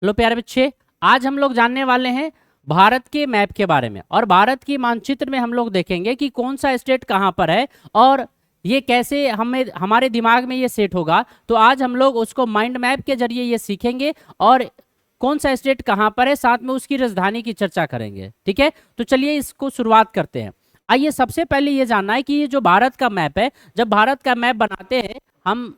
लो प्यारे बच्चे, आज हम लोग जानने वाले हैं भारत के मैप के बारे में। और भारत की मानचित्र में हम लोग देखेंगे कि कौन सा स्टेट कहाँ पर है और ये कैसे हमें हमारे दिमाग में ये सेट होगा। तो आज हम लोग उसको माइंड मैप के जरिए ये सीखेंगे और कौन सा स्टेट कहाँ पर है, साथ में उसकी राजधानी की चर्चा करेंगे। ठीक है, तो चलिए इसको शुरुआत करते हैं। आइए, सबसे पहले ये जानना है कि ये जो भारत का मैप है, जब भारत का मैप बनाते हैं हम,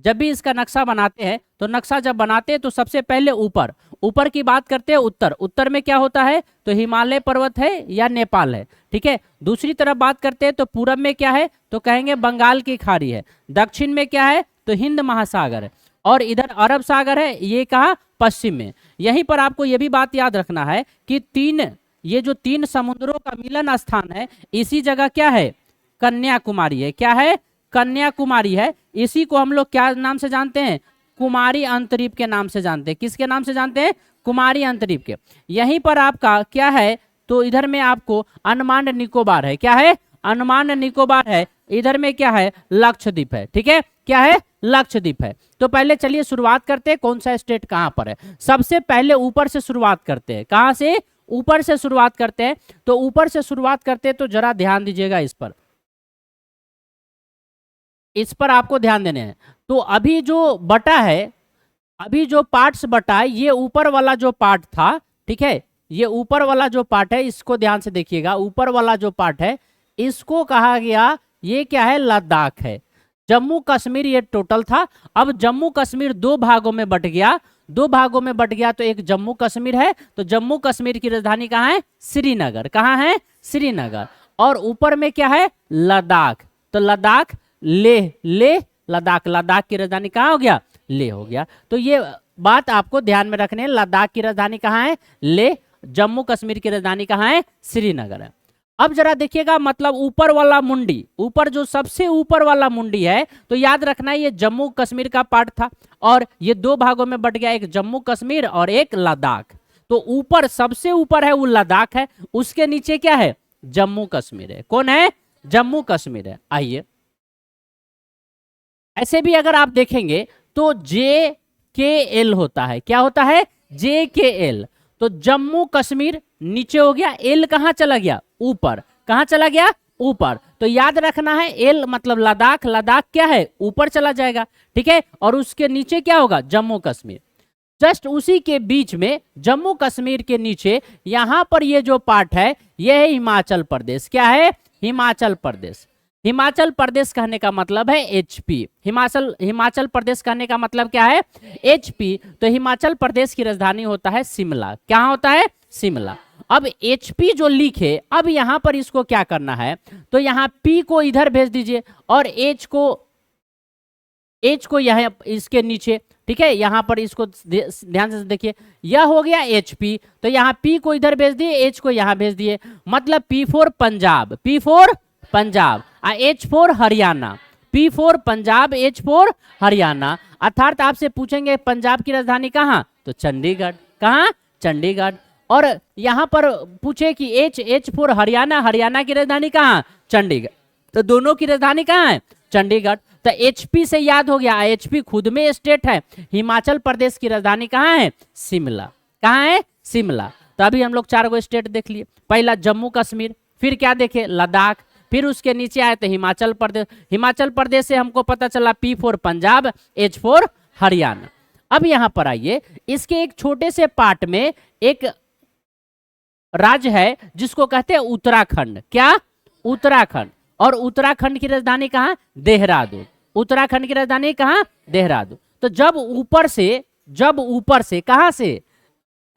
जब भी इसका नक्शा बनाते हैं तो नक्शा जब बनाते हैं तो सबसे पहले ऊपर ऊपर की बात करते हैं। उत्तर उत्तर में क्या होता है, तो हिमालय पर्वत है या नेपाल है। ठीक है, दूसरी तरफ बात करते हैं तो पूरब में क्या है, तो कहेंगे बंगाल की खाड़ी है। दक्षिण में क्या है, तो हिंद महासागर है। और इधर अरब सागर है, ये कहा पश्चिम में। यहीं पर आपको यह भी बात याद रखना है कि ये जो तीन समुद्रों का मिलन स्थान है, इसी जगह क्या है, कन्याकुमारी है। क्या है, कन्याकुमारी है। इसी को हम लोग क्या नाम से जानते हैं, कुमारी अंतरीप के नाम से जानते हैं। किसके नाम से जानते हैं, कुमारी अंतरीप के। यहीं पर आपका क्या है, तो इधर में आपको अंडमान निकोबार है। क्या है, अंडमान निकोबार है। इधर में क्या है, लक्षद्वीप है। ठीक है, क्या है, लक्षद्वीप है। तो पहले चलिए शुरुआत करते हैं कौन सा स्टेट कहां पर है। सबसे पहले ऊपर से शुरुआत करते हैं। कहां से, ऊपर से शुरुआत करते हैं। तो ऊपर से शुरुआत करते हैं तो जरा ध्यान दीजिएगा इस पर आपको ध्यान देने हैं। तो अभी जो बटा है, अभी जो पार्ट्स बटा है, ये ऊपर वाला जो पार्ट था, ठीक है, ये ऊपर वाला जो पार्ट है, इसको ध्यान से देखिएगा। ऊपर वाला जो पार्ट है इसको कहा गया, ये क्या है, लद्दाख है। जम्मू कश्मीर ये टोटल था। अब जम्मू कश्मीर दो भागों में बट गया, दो भागों में बट गया। तो एक जम्मू कश्मीर है, तो जम्मू कश्मीर की राजधानी कहाँ है, श्रीनगर। कहाँ है, श्रीनगर। और ऊपर में क्या है, लद्दाख। तो लद्दाख, लेह, लेह लद्दाख, लद्दाख की राजधानी कहाँ हो गया, लेह हो गया। तो ये बात आपको ध्यान में रखने, लद्दाख की राजधानी कहाँ है, लेह। जम्मू कश्मीर की राजधानी कहाँ है, श्रीनगर है। अब जरा देखिएगा, मतलब ऊपर वाला मुंडी, ऊपर जो सबसे ऊपर वाला मुंडी है, तो याद रखना है ये जम्मू कश्मीर का पार्ट था और ये दो भागों में बट गया, एक जम्मू कश्मीर और एक लद्दाख। तो ऊपर सबसे ऊपर है वो लद्दाख है, उसके नीचे क्या है, जम्मू कश्मीर है। कौन है, जम्मू कश्मीर है। आइए, ऐसे भी अगर आप देखेंगे तो जे के एल होता है। क्या होता है, जे के एल। तो जम्मू कश्मीर नीचे हो गया, एल कहां चला गया, ऊपर। कहां चला गया, ऊपर। तो याद रखना है, एल मतलब लद्दाख, लद्दाख क्या है, ऊपर चला जाएगा। ठीक है, और उसके नीचे क्या होगा, जम्मू कश्मीर। जस्ट उसी के बीच में, जम्मू कश्मीर के नीचे यहां पर ये जो पार्ट है, यह है हिमाचल प्रदेश। क्या है, हिमाचल प्रदेश। हिमाचल प्रदेश कहने का मतलब है एचपी। हिमाचल प्रदेश कहने का मतलब क्या है, एचपी। तो हिमाचल प्रदेश की राजधानी होता है शिमला। क्या होता है, शिमला। अब एचपी जो लिखे, अब यहां पर इसको क्या करना है, तो यहां पी को इधर भेज दीजिए और एच को यहां इसके नीचे। ठीक है, यहां पर इसको ध्यान से देखिए, यह हो गया एचपी। तो यहां पी को इधर भेज दिए, एच को यहां भेज दिए। मतलब P four Punjab, P four Punjab, H four Haryana. P four Punjab, H four Haryana. अर्थात आपसे पूछेंगे पंजाब की राजधानी कहाँ, तो चंडीगढ़। कहाँ, चंडीगढ़। और यहां पर पूछे कि एच फोर हरियाणा, हरियाणा की राजधानी कहाँ, चंडीगढ़। तो दोनों की राजधानी कहाँ है, चंडीगढ़। तो एचपी से याद हो गया, एचपी खुद में स्टेट है। हिमाचल प्रदेश की राजधानी कहाँ है, शिमला। कहाँ है, शिमला। तो अभी हम लोग 4 गो स्टेट देख लिए। पहला जम्मू कश्मीर, फिर क्या देखे, लद्दाख, फिर उसके नीचे आए तो हिमाचल प्रदेश। हिमाचल प्रदेश से हमको पता चला P four Punjab, H four Haryana. अब यहां पर आइए, इसके एक छोटे से पार्ट में एक राज्य है जिसको कहते हैं उत्तराखंड। क्या, उत्तराखंड। और उत्तराखंड की राजधानी कहाँ, देहरादून। उत्तराखंड की राजधानी कहाँ, देहरादून। तो जब ऊपर से कहां से,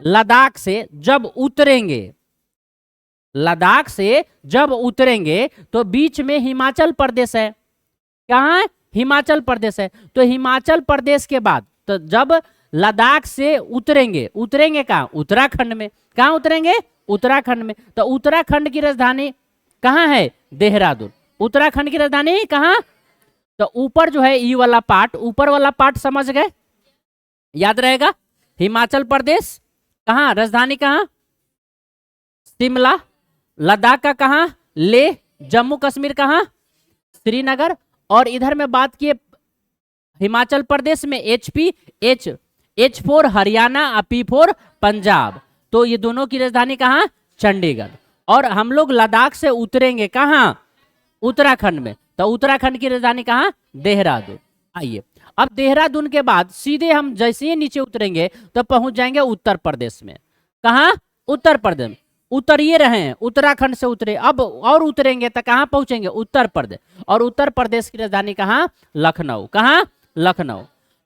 लद्दाख से जब उतरेंगे, लद्दाख से जब उतरेंगे तो बीच में हिमाचल प्रदेश है। कहाँ है, हिमाचल प्रदेश है। तो हिमाचल प्रदेश के बाद, तो जब लद्दाख से उतरेंगे कहाँ, उत्तराखंड में। कहाँ उतरेंगे, उत्तराखंड में। तो उत्तराखंड की राजधानी कहाँ है, देहरादून। उत्तराखंड की राजधानी कहाँ, तो ऊपर जो है ई वाला पार्ट, ऊपर वाला पार्ट समझ गए, याद रहेगा। हिमाचल प्रदेश कहाँ, राजधानी कहाँ, शिमला। लद्दाख का कहां, लेह। जम्मू कश्मीर कहां, श्रीनगर। और इधर में बात किए हिमाचल प्रदेश में HP, H फॉर हरियाणा और P फॉर पंजाब। तो ये दोनों की राजधानी कहाँ? चंडीगढ़। और हम लोग लद्दाख से उतरेंगे कहाँ? उत्तराखंड में। तो उत्तराखंड की राजधानी कहाँ? देहरादून। आइए, अब देहरादून के बाद सीधे हम जैसे ही नीचे उतरेंगे तो पहुंच जाएंगे उत्तर प्रदेश में। कहाँ? उत्तर प्रदेश में। उतरिए रहे हैं, उत्तराखंड से उतरे, अब और उतरेंगे तो कहाँ पहुंचेंगे? उत्तर प्रदेश। और उत्तर प्रदेश की राजधानी कहाँ? लखनऊ। कहाँ? लखनऊ।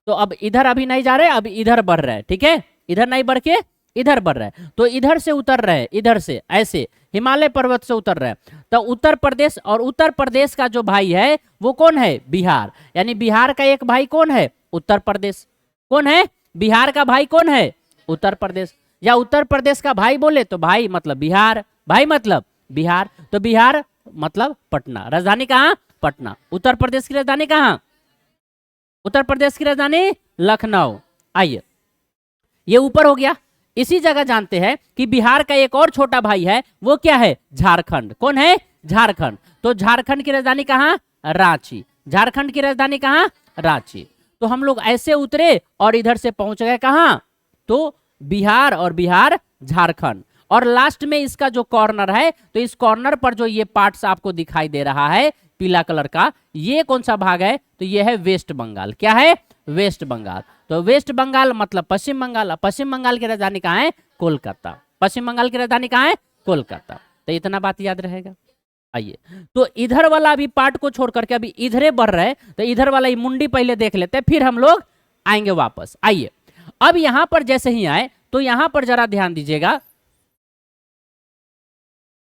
तो अब इधर अभी नहीं जा रहे, अब इधर बढ़ रहे हैं, ठीक है, इधर नहीं बढ़ के इधर बढ़ रहा है। तो इधर से उतर रहे हैं, इधर से ऐसे हिमालय पर्वत से उतर रहे हैं। तो उत्तर प्रदेश, और उत्तर प्रदेश का जो भाई है वो कौन है? बिहार। यानी बिहार का एक भाई कौन है? उत्तर प्रदेश। कौन है? बिहार का भाई कौन है? उत्तर प्रदेश। या उत्तर प्रदेश का भाई बोले तो भाई मतलब बिहार, भाई मतलब बिहार। तो बिहार मतलब पटना। राजधानी कहाँ? पटना। उत्तर प्रदेश की राजधानी कहाँ? उत्तर प्रदेश की राजधानी लखनऊ। आइए, ये ऊपर हो गया। इसी जगह जानते हैं कि बिहार का एक और छोटा भाई है, वो क्या है? झारखंड। कौन है? झारखंड। तो झारखंड की राजधानी कहाँ? रांची। झारखंड की राजधानी कहाँ? रांची। तो हम लोग ऐसे उतरे और इधर से पहुंच गए कहाँ? तो बिहार, और बिहार झारखंड। और लास्ट में इसका जो कॉर्नर है, तो इस कॉर्नर पर जो ये पार्ट्स आपको दिखाई दे रहा है पीला कलर का, ये कौन सा भाग है? तो ये है वेस्ट बंगाल। क्या है? वेस्ट बंगाल। तो वेस्ट बंगाल मतलब पश्चिम बंगाल। पश्चिम बंगाल की राजधानी कहाँ है? कोलकाता। पश्चिम बंगाल की राजधानी कहाँ है? कोलकाता। तो इतना बात याद रहेगा। आइए, तो इधर वाला अभी पार्ट को छोड़ करके अभी इधरे बढ़ रहे, तो इधर वाला ये मुंडी पहले देख लेते हैं, फिर हम लोग आएंगे वापस। आइए, अब यहां पर जैसे ही आए तो यहां पर जरा ध्यान दीजिएगा।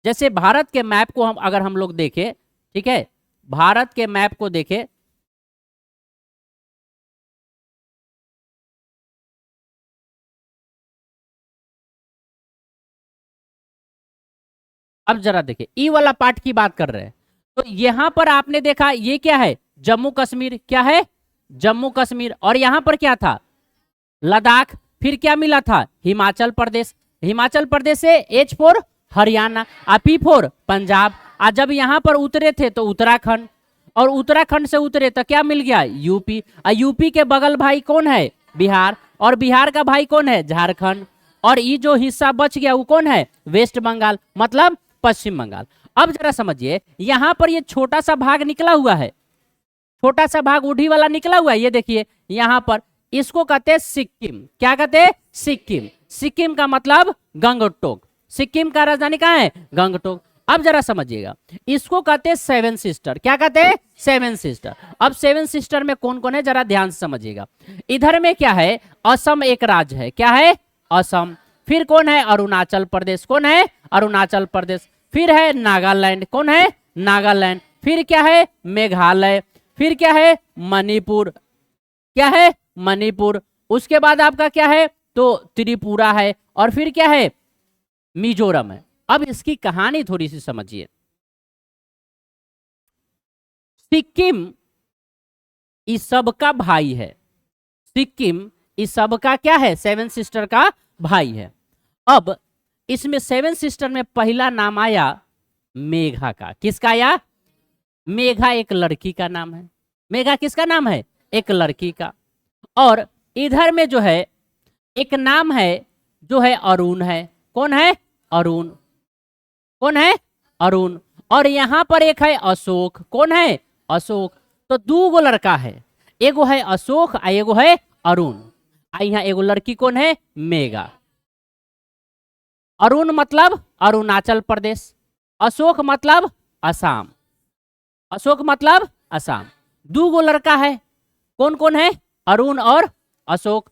जैसे भारत के मैप को हम अगर हम लोग देखें, ठीक है, भारत के मैप को देखें, अब जरा देखिए, ई वाला पार्ट की बात कर रहे हैं। तो यहां पर आपने देखा ये क्या है? जम्मू कश्मीर। क्या है? जम्मू कश्मीर। और यहां पर क्या था? लद्दाख। फिर क्या मिला था? हिमाचल प्रदेश। हिमाचल प्रदेश से H for Haryana, P for Punjab. जब यहां पर उतरे थे तो उत्तराखंड, और उत्तराखंड से उतरे तो क्या मिल गया? यूपी। यूपी के बगल भाई कौन है? बिहार। और बिहार का भाई कौन है? झारखंड। और ये जो हिस्सा बच गया वो कौन है? वेस्ट बंगाल, मतलब पश्चिम बंगाल। अब जरा समझिए, यहां पर ये छोटा सा भाग निकला हुआ है, छोटा सा भाग उड़ी वाला निकला हुआ है, ये देखिए यहां पर, इसको कहते हैं सिक्किम। क्या कहते हैं? सिक्किम। सिक्किम का मतलब गंगटोक। सिक्किम का राजधानी कहाँ है? गंगटोक। अब जरा समझिएगा, इसको कहते हैं सेवन सिस्टर। क्या कहते हैं? Seven sister. अब सेवन सिस्टर में कौन कौन है जरा ध्यान से समझिएगा। इधर में क्या है? असम एक राज्य है। क्या है? असम। फिर कौन है? अरुणाचल प्रदेश। कौन है? अरुणाचल प्रदेश। फिर है नागालैंड। कौन है? नागालैंड। फिर क्या है? मेघालय। फिर क्या है? मणिपुर। क्या है? मणिपुर। उसके बाद आपका क्या है? तो त्रिपुरा है। और फिर क्या है? मिजोरम है। अब इसकी कहानी थोड़ी सी समझिए। सिक्किम इस सब का भाई है। सिक्किम इस सब का क्या है? सेवन सिस्टर का भाई है। अब इसमें सेवन सिस्टर में पहला नाम आया मेघा का। किसका आया? मेघा एक लड़की का नाम है। मेघा किसका नाम है? एक लड़की का। और इधर में जो है एक नाम है जो है अरुण है। कौन है? अरुण। कौन है? अरुण। और यहां पर एक है अशोक। कौन है? अशोक। तो दो गो लड़का है, एगो है अशोक और एगो है अरुण। यहाँ एगो लड़की कौन है? मेघा। अरुण मतलब अरुणाचल प्रदेश, अशोक मतलब असम। अशोक मतलब असम। दो गो लड़का है, कौन कौन है? अरुण और अशोक।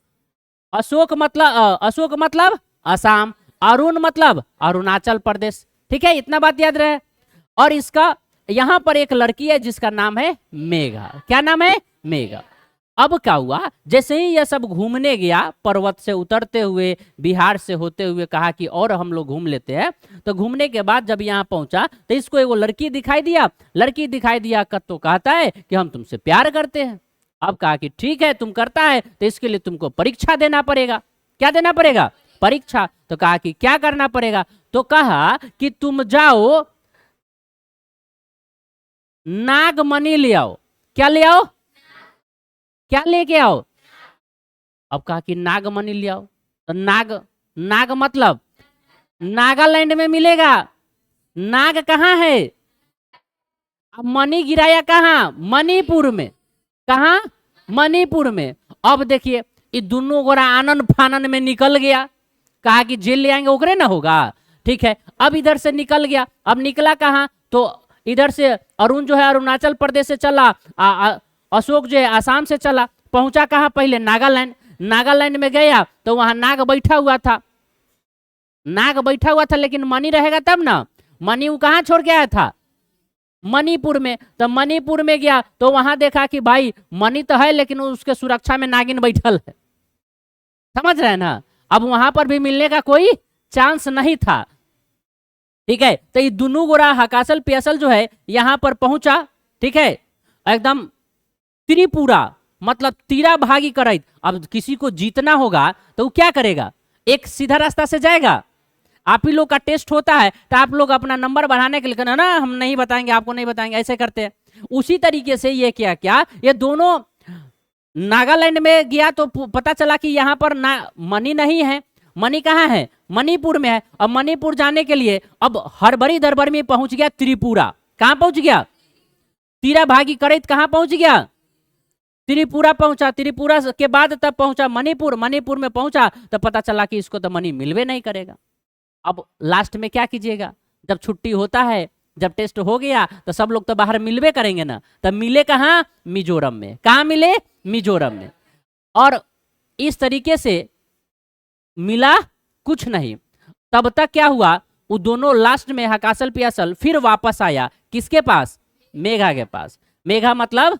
अशोक मतलब असम, अरुण मतलब अरुणाचल प्रदेश। ठीक है, इतना बात याद रहे। और इसका यहां पर एक लड़की है जिसका नाम है मेघा। क्या नाम है? मेघा। अब क्या हुआ, जैसे ही यह सब घूमने गया, पर्वत से उतरते हुए, बिहार से होते हुए, कहा कि और हम लोग घूम लेते हैं। तो घूमने के बाद जब यहाँ पहुंचा तो इसको एगो लड़की दिखाई दिया। लड़की दिखाई दिया तो कहता है कि हम तुमसे प्यार करते हैं। अब कहा कि ठीक है, तुम करता है तो इसके लिए तुमको परीक्षा देना पड़ेगा। क्या देना पड़ेगा? परीक्षा। तो कहा कि क्या करना पड़ेगा? तो कहा कि तुम जाओ नागमणि ले आओ। क्या ले आओ? क्या लेके आओ? अब कहा कि नागमणि ले आओ। तो नाग मतलब नागालैंड में मिलेगा। नाग कहाँ है? अब मणि गिराया कहाँ? मणिपुर में। कहाँ? मणिपुर में। अब देखिए ये दोनों गोरा आनन फानन में निकल गया। कहा कि जेल ले आएंगे ओकरे ना होगा। ठीक है, अब इधर से निकल गया। अब निकला कहाँ? तो इधर से अरुण जो है अरुणाचल प्रदेश से चला, अशोक जो है आसाम से चला। पहुंचा कहाँ? पहले नागालैंड। नागालैंड में गया तो वहां नाग बैठा हुआ था। नाग बैठा हुआ था, लेकिन मणि रहेगा तब ना। मणि वो कहाँ छोड़ के आया था? मणिपुर में। तो मणिपुर में गया तो वहां देखा कि भाई मणि तो है, लेकिन उसके सुरक्षा में नागिन बैठल है। समझ रहे हैं ना? अब वहां पर भी मिलने का कोई चांस नहीं था। ठीक है, तो ये दोनों गोरा हकासल पियासल जो है यहां पर पहुंचा। ठीक है, एकदम त्रिपुरा मतलब तीरा भागी करैत। अब किसी को जीतना होगा तो वो क्या करेगा? एक सीधा रास्ता से जाएगा। आप ही लोग का टेस्ट होता है तो आप लोग अपना नंबर बढ़ाने के लिए कहना ना हम नहीं बताएंगे, आपको नहीं बताएंगे, ऐसे करते हैं। उसी तरीके से ये क्या ये दोनों नागालैंड में गया तो पता चला कि यहाँ पर ना मणि नहीं है। मणि कहाँ है? मणिपुर में है। अब मणिपुर जाने के लिए अब हड़बड़ी दरबड़ी में पहुंच गया त्रिपुरा। कहाँ पहुंच गया? तीरा भागी करैत कहाँ पहुंच गया? त्रिपुरा पहुंचा। त्रिपुरा के बाद तब पहुंचा मणिपुर। मणिपुर में पहुंचा तो पता चला कि इसको तो मणि मिलवे नहीं करेगा। अब लास्ट में क्या कीजिएगा? जब छुट्टी होता है, जब टेस्ट हो गया तो सब लोग तो बाहर मिलवे करेंगे ना। तब मिले कहाँ? मिजोरम में। कहाँ मिले? मिजोरम में। और इस तरीके से मिला कुछ नहीं। तब तक क्या हुआ? वो दोनों लास्ट में हकासल पियासल फिर वापस आया किसके पास? मेघा के पास। मेघा मतलब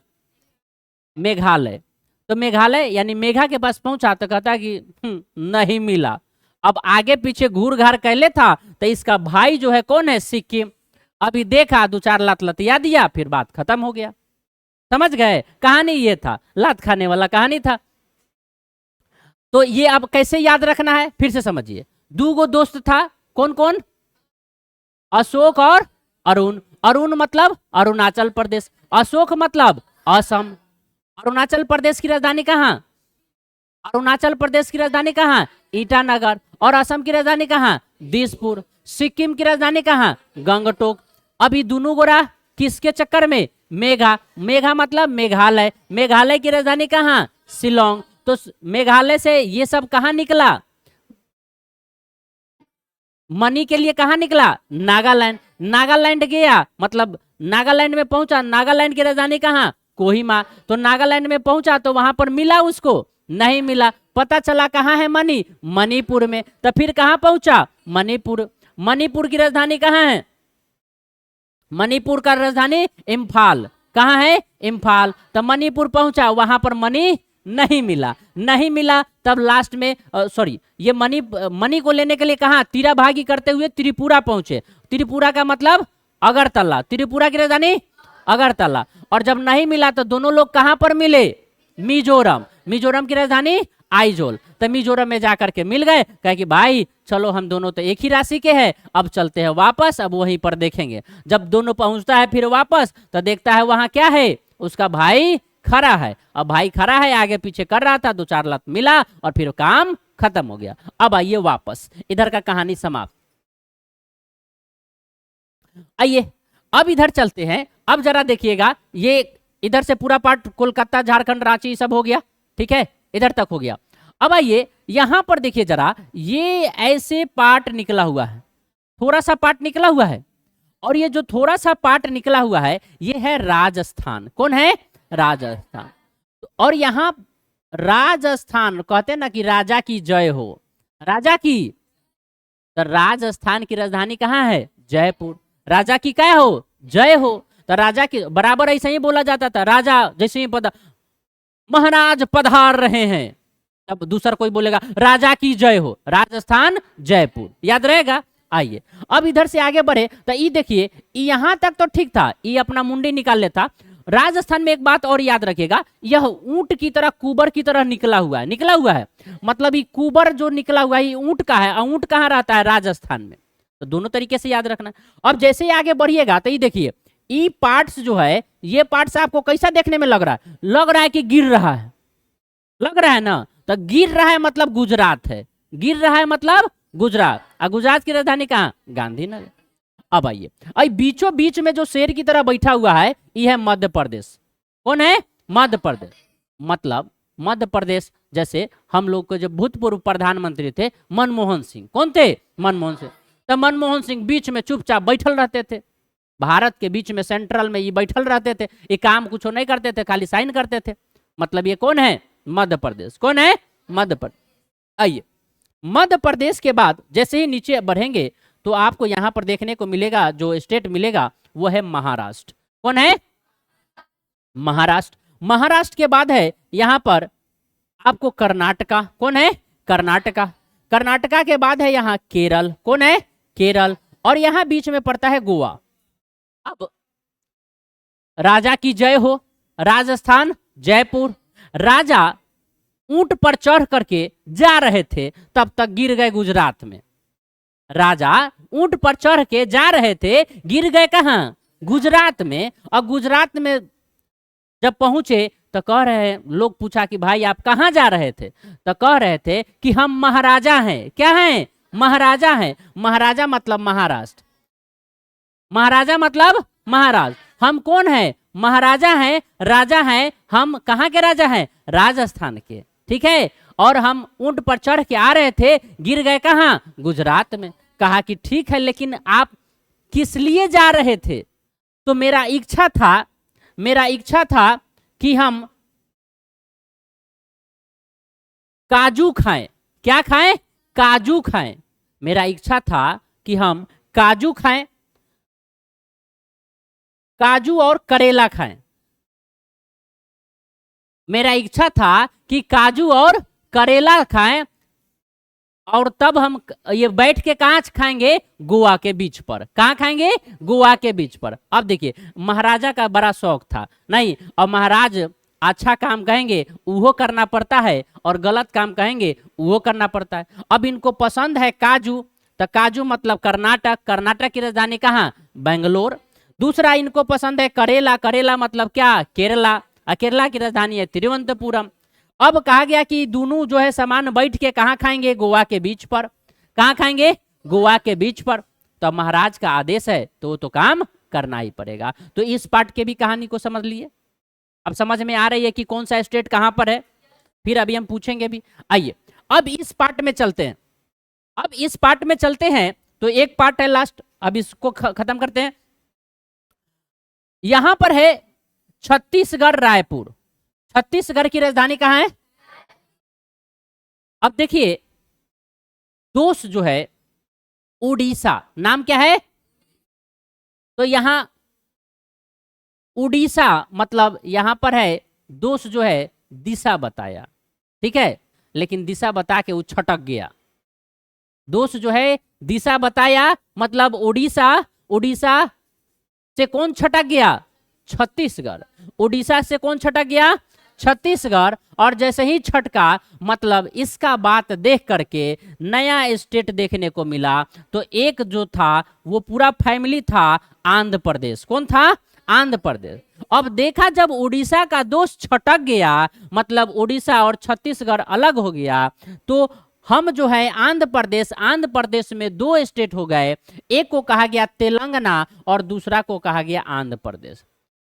मेघालय। तो मेघालय यानी मेघा के पास पहुंचा तो कहता कि नहीं मिला। अब आगे पीछे घूर घार कैले था तो इसका भाई जो है कौन है? सिक्किम। अभी देखा दो चार लात लतिया दिया, फिर बात खत्म हो गया। समझ गए? कहानी ये था, लात खाने वाला कहानी था। तो ये अब कैसे याद रखना है फिर से समझिए। दो गो दोस्त था, कौन कौन? अशोक और अरुण। अरुण मतलब अरुणाचल प्रदेश, अशोक मतलब असम। अरुणाचल प्रदेश की राजधानी कहाँ? अरुणाचल प्रदेश की राजधानी कहाँ? ईटानगर। और असम की राजधानी कहाँ? दिसपुर। सिक्किम की राजधानी कहाँ? गंगटोक। अभी दोनों गोरा किसके चक्कर में? मेघा। मेघा मतलब मेघालय। मेघालय की राजधानी कहाँ? शिलोंग। तो मेघालय से ये सब कहाँ निकला? मणि के लिए कहाँ निकला? नागालैंड। नागालैंड गया मतलब नागालैंड में पहुंचा। नागालैंड की राजधानी कहाँ? कोहिमा। तो नागालैंड में पहुंचा तो वहां पर मिला उसको? नहीं मिला। पता चला कहाँ है मणि? मणिपुर में। तो फिर कहाँ पहुंचा? मणिपुर। मणिपुर की राजधानी कहाँ है? मणिपुर का राजधानी इम्फाल। कहाँ है? इम्फाल। तो मणिपुर पहुंचा, वहां पर मणि नहीं मिला। नहीं मिला तब लास्ट में सॉरी ये मणि को लेने के लिए कहाँ? तीरा भागी करते हुए त्रिपुरा पहुंचे। त्रिपुरा का मतलब अगरतला। त्रिपुरा की राजधानी अगरतला। और जब नहीं मिला तो दोनों लोग कहां पर मिले? मिजोरम। मिजोरम की राजधानी आइजोल। तो मिजोरम में जाकर के मिल गए। कहे कि भाई चलो हम दोनों तो एक ही राशि के हैं, अब चलते हैं वापस, अब वहीं पर देखेंगे। जब दोनों पहुंचता है फिर वापस तो देखता है वहां क्या है? उसका भाई खड़ा है। अब भाई खड़ा है, आगे पीछे कर रहा था, दो चार लात मिला और फिर काम खत्म हो गया। अब आइए वापस, इधर का कहानी समाप्त। आइए अब इधर चलते हैं। अब जरा देखिएगा, ये इधर से पूरा पार्ट कोलकाता झारखंड रांची सब हो गया। ठीक है, इधर तक हो गया। अब आइए यहां पर देखिए जरा, ये ऐसे पार्ट निकला हुआ है, थोड़ा सा पार्ट निकला हुआ है। और ये जो थोड़ा सा पार्ट निकला हुआ है ये है राजस्थान। कौन है? राजस्थान। और यहां राजस्थान कहते हैं ना कि राजा की जय हो, राजा की। तो राजस्थान की राजधानी कहाँ है? जयपुर। राजा की क्या हो? जय हो। तो राजा की बराबर ऐसा ही बोला जाता था। राजा जैसे ही महाराज पधार रहे हैं, तब दूसरा कोई बोलेगा राजा की जय हो, राजस्थान जयपुर। याद रहेगा? आइए अब इधर से आगे बढ़े तो ये देखिए, यहां तक तो ठीक था, ये अपना मुंडी निकाल लेता। राजस्थान में एक बात और याद रखिएगा, यह ऊंट की तरह, कुबर की तरह निकला हुआ है। निकला हुआ है मतलब ये कुबर जो निकला हुआ है ये ऊंट का है। और ऊंट कहाँ रहता है? राजस्थान में। तो दोनों तरीके से याद रखना। अब जैसे ही आगे बढ़िएगा तो ये देखिए, ई पार्ट्स जो है, ये पार्ट्स आपको कैसा देखने में लग रहा है? लग रहा है कि गिर रहा है। लग रहा है ना, तो गिर रहा है मतलब गुजरात है, गिर रहा है मतलब गुजरात। और गुजरात की राजधानी कहाँ? गांधीनगर। अब आइए, अब बीचों बीच में जो शेर की तरह बैठा हुआ है ये है मध्य प्रदेश। कौन है? मध्य प्रदेश। मतलब मध्य प्रदेश, जैसे हम लोग के जो भूतपूर्व प्रधानमंत्री थे मनमोहन सिंह, कौन थे? मनमोहन सिंह। तो मनमोहन सिंह बीच में चुपचाप बैठल रहते थे, भारत के बीच में सेंट्रल में ये बैठल रहते थे, ये काम कुछ नहीं करते थे, खाली साइन करते थे। मतलब ये कौन है? मध्य प्रदेश। कौन है? मध्य प्रदेश। आइए, मध्य प्रदेश के बाद जैसे ही नीचे बढ़ेंगे तो आपको यहां पर देखने को मिलेगा, जो स्टेट मिलेगा वो है महाराष्ट्र। कौन है? महाराष्ट्र। महाराष्ट्र के बाद है यहां पर आपको कर्नाटका। कौन है? कर्नाटका। कर्नाटका के बाद है यहां केरल। कौन है? केरल। और यहां बीच में पड़ता है गोवा। अब राजा की जय हो, राजस्थान, जयपुर। राजा ऊंट पर चढ़ करके जा रहे थे, तब तक गिर गए गुजरात में। राजा ऊंट पर चढ़ के जा रहे थे, गिर गए कहां? गुजरात में। और गुजरात में जब पहुंचे तो कह रहे हैं, लोग पूछा कि भाई आप कहां जा रहे थे? तो कह रहे थे कि हम महाराजा हैं। क्या हैं? महाराजा हैं। महाराजा मतलब महाराष्ट्र, महाराजा मतलब महाराज। हम कौन है? महाराजा हैं, राजा हैं। हम कहाँ के राजा हैं? राजस्थान के। ठीक है। और हम ऊंट पर चढ़ के आ रहे थे, गिर गए कहाँ? गुजरात में। कहा कि ठीक है, लेकिन आप किस लिए जा रहे थे? तो मेरा इच्छा था कि हम काजू खाएं। क्या खाएं? काजू खाएं। मेरा इच्छा था कि हम काजू खाएं, काजू और करेला खाएं। मेरा इच्छा था कि काजू और करेला खाएं, और तब हम ये बैठ के कहाँ खाएंगे? गोवा के बीच पर। कहाँ खाएंगे? गोवा के बीच पर। अब देखिए, महाराजा का बड़ा शौक था नहीं, और महाराज अच्छा काम कहेंगे वो करना पड़ता है, और गलत काम कहेंगे वो करना पड़ता है। अब इनको पसंद है काजू, तो काजू मतलब कर्नाटक। कर्नाटक की राजधानी कहाँ? बेंगलोर। दूसरा इनको पसंद है करेला। करेला मतलब क्या? केरला। केरला की राजधानी है तिरुवनंतपुरम। अब कहा गया कि दोनों जो है सामान बैठ के कहाँ खाएंगे? गोवा के बीच पर। कहाँ खाएंगे? गोवा के बीच पर। तो महाराज का आदेश है तो वो तो काम करना ही पड़ेगा। तो इस पार्ट के भी कहानी को समझ लिए। अब समझ में आ रही है कि कौन सा स्टेट कहां पर है, फिर अभी हम पूछेंगे भी। आइए, अब इस पार्ट में चलते हैं। अब इस पार्ट में चलते हैं तो एक पार्ट है लास्ट, अब इसको खत्म करते हैं। यहां पर है छत्तीसगढ़, रायपुर। छत्तीसगढ़ की राजधानी कहां है? अब देखिए, दोस्त जो है उड़ीसा, नाम क्या है? तो यहां उड़ीसा मतलब यहां पर है दोस्त जो है दिशा बताया। ठीक है, लेकिन दिशा बता के वो छटक गया। दोस्त जो है दिशा बताया मतलब उड़ीसा। उड़ीसा से कौन छटक गया? छत्तीसगढ़। उड़ीसा से कौन छटक गया? छत्तीसगढ़। और जैसे ही छटका मतलब इसका बात देख करके नया स्टेट देखने को मिला। तो एक जो था वो पूरा फैमिली था आंध्र प्रदेश। कौन था? आंध्र प्रदेश। अब देखा जब उड़ीसा का दोस्त छटक गया मतलब उड़ीसा और छत्तीसगढ़ अलग हो गया, तो हम जो है आंध्र प्रदेश में दो स्टेट हो गए। एक को कहा गया तेलंगाना और दूसरा को कहा गया आंध्र प्रदेश।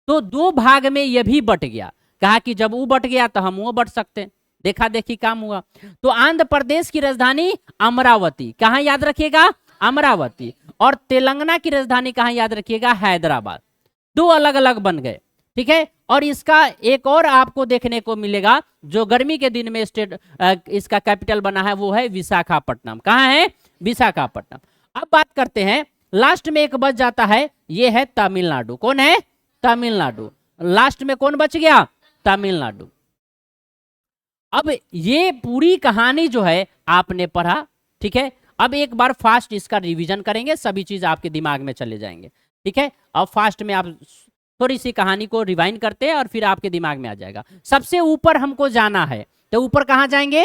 तो दो भाग में यह भी बट गया। कहा कि जब वो बट गया तो हम वो बट सकते। देखा देखी काम हुआ। तो आंध्र प्रदेश की राजधानी अमरावती। कहाँ याद रखिएगा? अमरावती। और तेलंगाना की राजधानी कहाँ याद रखिएगा? हैदराबाद। दो अलग अलग बन गए। ठीक है। और इसका एक और आपको देखने को मिलेगा जो गर्मी के दिन में स्टेट इसका कैपिटल बना है, वो है विशाखापट्टनम। कहाँ है? विशाखापट्टनम। अब बात करते हैं, लास्ट में एक बच जाता है, ये है तमिलनाडु। कौन है? तमिलनाडु। लास्ट में कौन बच गया? तमिलनाडु। अब ये पूरी कहानी जो है आपने पढ़ा। ठीक है। अब एक बार फास्ट इसका रिवीजन करेंगे, सभी चीज आपके दिमाग में चले जाएंगे। ठीक है। अब फास्ट में आप थोड़ी सी कहानी को रिवाइंड करते हैं और फिर आपके दिमाग में आ जाएगा। सबसे ऊपर हमको जाना है, तो ऊपर कहां जाएंगे?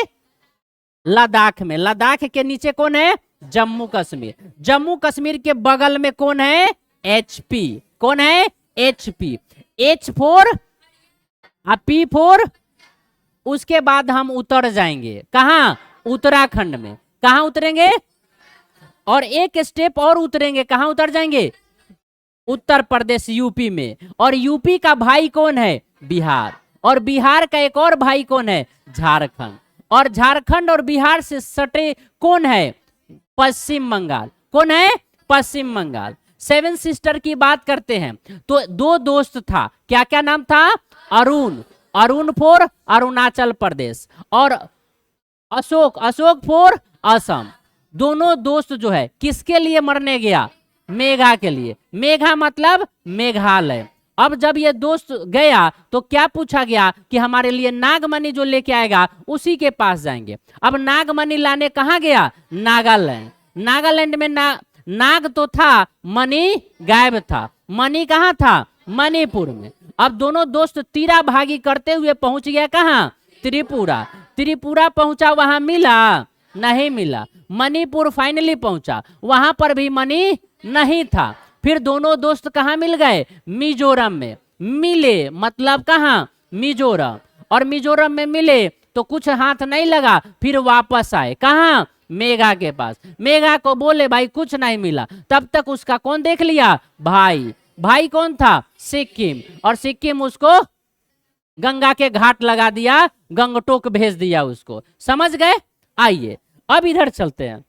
लद्दाख में। लद्दाख के नीचे कौन है? जम्मू कश्मीर। जम्मू कश्मीर के बगल में कौन है? HP। कौन है? HP। H4 P4 उसके बाद हम उतर जाएंगे कहाँ, उत्तराखंड में। कहाँ उतरेंगे, और एक स्टेप और उतरेंगे, कहाँ उतर जाएंगे, उत्तर प्रदेश यूपी में। और यूपी का भाई कौन है, बिहार। और बिहार का एक और भाई कौन है, झारखंड। और झारखंड और बिहार से सटे कौन है, पश्चिम बंगाल। कौन है, पश्चिम बंगाल। सेवन सिस्टर की बात करते हैं तो दो दोस्त था, क्या क्या नाम था, अरुण, अरुण फॉर अरुणाचल प्रदेश, और अशोक, अशोक फॉर असम। दोनों दोस्त जो है किसके लिए मरने गया, मेघा के लिए। मेघा मतलब मेघालय। अब जब ये दोस्त गया तो क्या पूछा गया कि हमारे लिए नागमणि जो लेके आएगा उसी के पास जाएंगे। अब नागमणि लाने कहाँ गया, नागालैंड। नागालैंड में नाग तो था, मणि गायब था। मणि कहाँ था, मणिपुर में। अब दोनों दोस्त तीरा भागी करते हुए पहुंच गया कहाँ, त्रिपुरा। त्रिपुरा पहुंचा, वहां मिला नहीं मिला। मणिपुर फाइनली पहुंचा, वहां पर भी मणि नहीं था। फिर दोनों दोस्त कहाँ मिल गए, मिजोरम में मिले, मतलब कहाँ, मिजोरम। और मिजोरम में मिले तो कुछ हाथ नहीं लगा, फिर वापस आए कहाँ, मेघा के पास। मेघा को बोले भाई कुछ नहीं मिला, तब तक उसका कौन देख लिया, भाई। भाई कौन था, सिक्किम। और सिक्किम उसको गंगा के घाट लगा दिया, गंगटोक भेज दिया उसको। समझ गए। आइए अब इधर चलते हैं,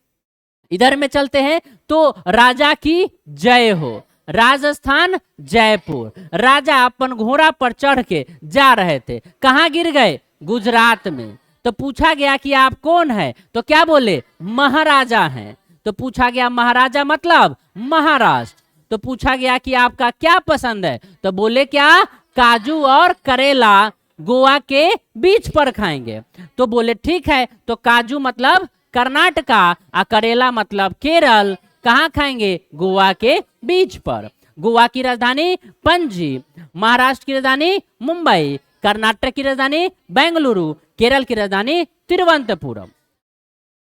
इधर में चलते हैं तो राजा की जय हो। राजस्थान जयपुर। राजा अपन घोड़ा पर चढ़ के जा रहे थे, कहाँ गिर गए, गुजरात में। तो पूछा गया कि आप कौन है, तो क्या बोले, महाराजा हैं। तो पूछा गया महाराजा मतलब महाराष्ट्र। तो पूछा गया कि आपका क्या पसंद है, तो बोले क्या, काजू और करेला गोवा के बीच पर खाएंगे। तो बोले ठीक है, तो काजू मतलब कर्नाटका और करेला मतलब केरल, कहाँ खाएंगे, गोवा के बीच पर। गोवा की राजधानी पणजी, महाराष्ट्र की राजधानी मुंबई, कर्नाटक की राजधानी बेंगलुरु, केरल की राजधानी तिरुवनंतपुरम।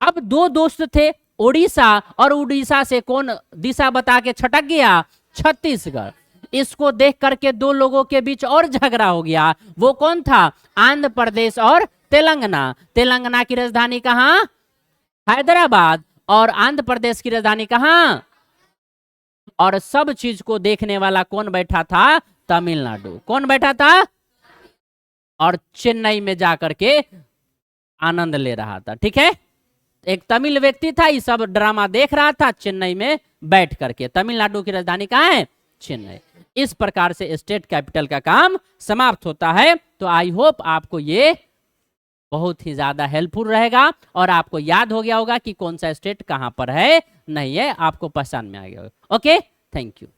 अब दो दोस्त थे, उड़ीसा, और उड़ीसा से कौन दिशा बता के छटक गया, छत्तीसगढ़। इसको देख करके दो लोगों के बीच और झगड़ा हो गया। वो कौन था, आंध्र प्रदेश और तेलंगाना। तेलंगाना की राजधानी कहाँ, हैदराबाद, और आंध्र प्रदेश की राजधानी कहाँ। और सब चीज को देखने वाला कौन बैठा था, तमिलनाडु। कौन बैठा था, और चेन्नई में जाकर के आनंद ले रहा था। ठीक है, एक तमिल व्यक्ति था, ये सब ड्रामा देख रहा था चेन्नई में बैठ करके। तमिलनाडु की राजधानी कहाँ है, चेन्नई। इस प्रकार से स्टेट कैपिटल का काम समाप्त होता है। तो आई होप आपको ये बहुत ही ज्यादा हेल्पफुल रहेगा, और आपको याद हो गया होगा कि कौन सा स्टेट कहां पर है, नहीं है, आपको पहचान में आ गया होगा। Okay, thank you.